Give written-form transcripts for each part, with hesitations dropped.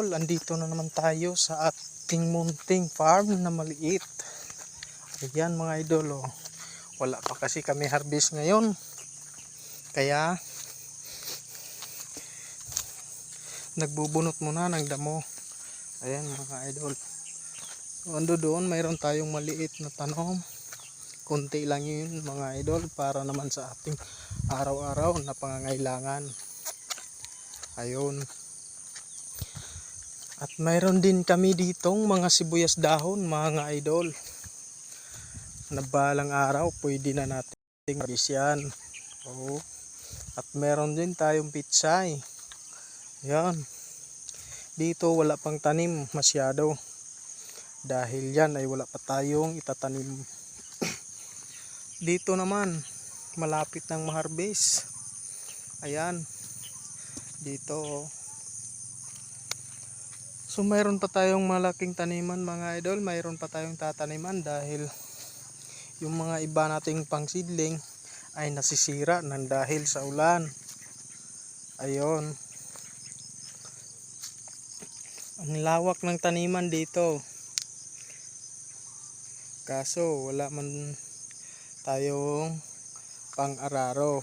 Andito na naman tayo sa ating munting farm na maliit. Ayan mga idol, oh. Wala pa kasi kami harvest ngayon, kaya nagbubunot muna ng damo. Ayan mga idol, ando doon mayroon tayong maliit na tanom. Kunti lang yun mga idol, para naman sa ating araw-araw na pangangailangan. Ayun. At mayroon din kami ditong mga sibuyas dahon mga idol, na balang araw pwede na natin harvest yan. Oo. At meron din tayong pitsay. Yan. Dito wala pang tanim masyado, dahil yan ay wala pa tayong itatanim. Dito naman malapit nang ma-harvest. Ayan. Dito, oh. So mayroon pa tayong malaking taniman mga idol, mayroon pa tayong tataniman dahil yung mga iba nating pangsidling ay nasisira nang dahil sa ulan. Ayun. Ang lawak ng taniman dito, kaso wala man tayong pang-araro.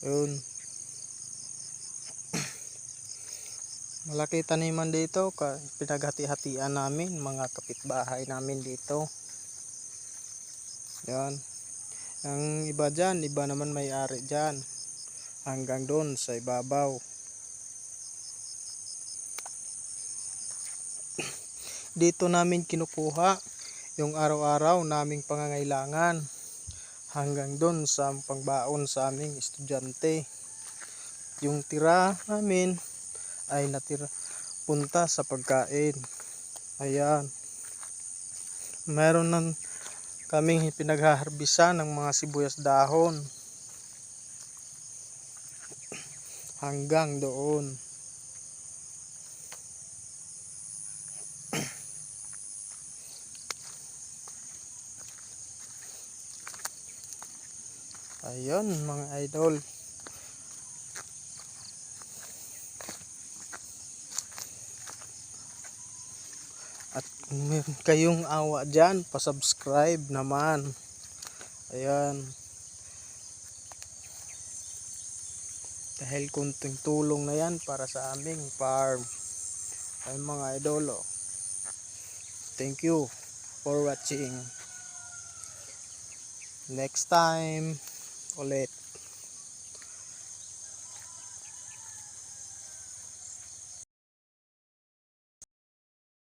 Yun. Malaki taniman dito, pinaghati-hatian namin, mga kapitbahay namin dito. Yan. Ang iba dyan, iba naman may-ari dyan, hanggang doon sa ibabaw. Dito namin kinukuha yung araw-araw naming pangangailangan, hanggang doon sa pangbaon sa aming estudyante. Yung tira namin ay natira punta sa pagkain. Ayan. Meron nang kaming pinaghaharbisan ng mga sibuyas dahon hanggang doon. Ayun mga idol. At kung meron kayong awa dyan, pasubscribe naman. Ayan. Dahil kunting tulong na yan para sa aming farm. Ayun mga idol, oh. Thank you for watching. Next time ulit.